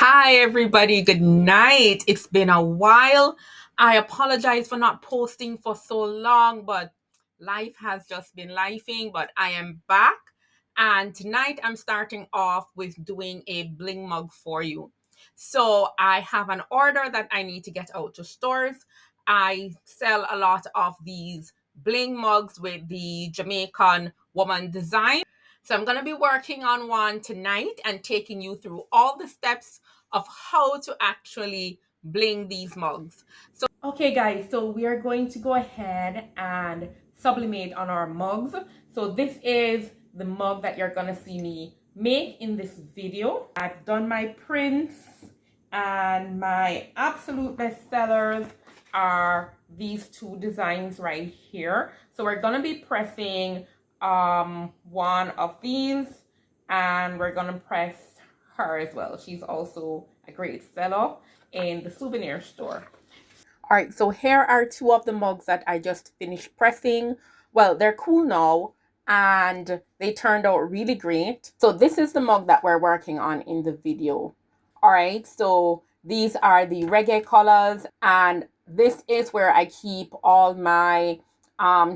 Hi, everybody. Good night. It's been a while. I apologize for not posting for so long, but life has just been lifing. But I am back, and tonight I'm starting off with doing a bling mug for you. So I have an order that I need to get out to stores. I sell a lot of these bling mugs with the Jamaican woman design. So I'm going to be working on one tonight and taking you through all the steps of how to actually bling these mugs. Okay guys, so we are going to go ahead and sublimate on our mugs. So this is the mug that you're going to see me make in this video. I've done my prints, and my absolute best sellers are these two designs right here. So we're going to be pressing one of these, and we're going to press her as well. She's also a great seller in the souvenir store. All right, so here are two of the mugs that I just finished pressing. Well, they're cool now, and they turned out really great. So this is the mug that we're working on in the video. All right, so these are the reggae colors, and this is where I keep all my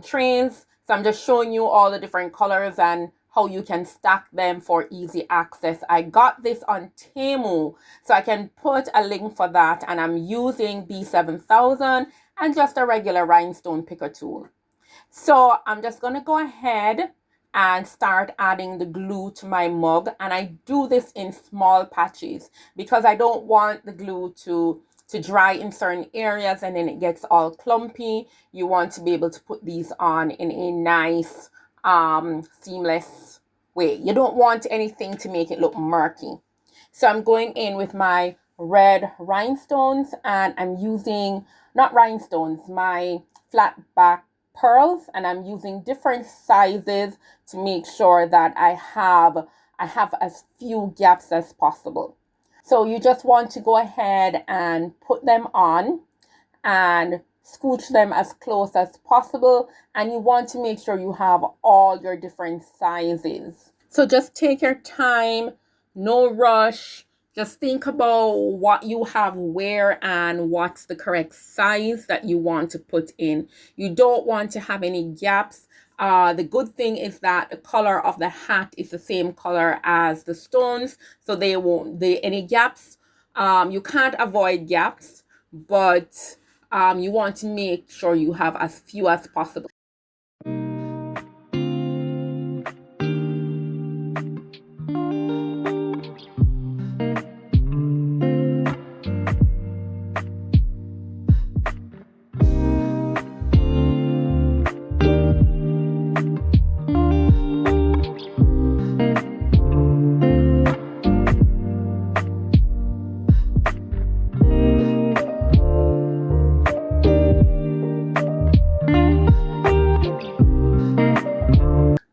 trays. So I'm just showing you all the different colors and how you can stack them for easy access. I got this on Temu, so I can put a link for that, and I'm using B7000 and just a regular rhinestone picker tool. So I'm just going to go ahead and start adding the glue to my mug, and I do this in small patches because I don't want the glue to dry in certain areas and then it gets all clumpy. You want to be able to put these on in a nice seamless way. You don't want anything to make it look murky. So I'm going in with my red rhinestones, and I'm using, not rhinestones, my flat back pearls, and I'm using different sizes to make sure that I have as few gaps as possible. So you just want to go ahead and put them on and scooch them as close as possible, and you want to make sure you have all your different sizes. So just take your time, no rush. Just think about what you have where and what's the correct size that you want to put in. You don't want to have any gaps. The good thing is that the color of the hat is the same color as the stones, so they won't any gaps. You can't avoid gaps, but you want to make sure you have as few as possible.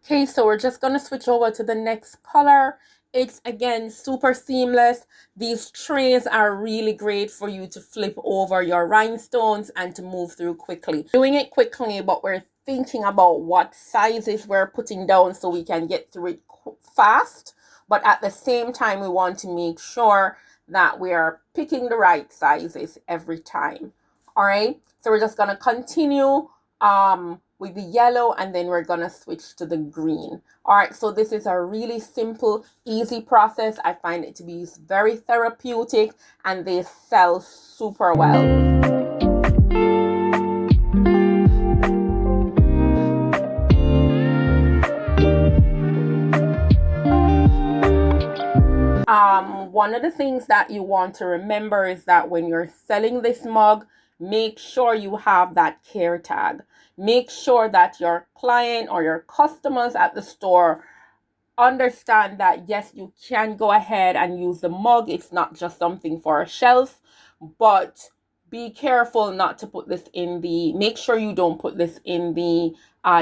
Okay, so we're just going to switch over to the next color. It's again super seamless. These trays are really great for you to flip over your rhinestones and to move through quickly. Doing it quickly, but we're thinking about what sizes we're putting down so we can get through it fast. But at the same time, we want to make sure that we are picking the right sizes every time. All right, so we're just going to continue with the yellow, and then we're gonna switch to the green. All right, so this is a really simple, easy process. I find it to be very therapeutic, and they sell super well. One of the things that you want to remember is that when you're selling this mug, make sure you have that care tag. Make sure that your client or your customers at the store understand that yes, you can go ahead and use the mug. It's not just something for a shelf, but be careful not to put this in the, make sure you don't put this in the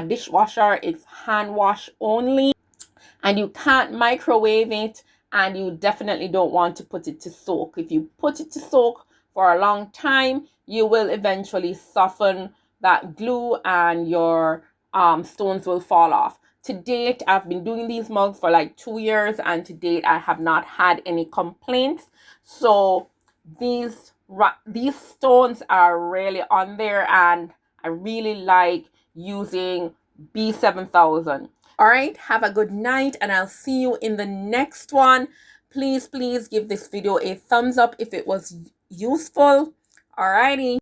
dishwasher. It's hand wash only, and you can't microwave it, and you definitely don't want to put it to soak. If you put it to soak for a long time, you will eventually soften that glue and your stones will fall off. To date, I've been doing these mugs for like 2 years, and to date I have not had any complaints. So these stones are really on there, and I really like using B7000. All right, have a good night, and I'll see you in the next one. Please give this video a thumbs up if it was useful. Alrighty.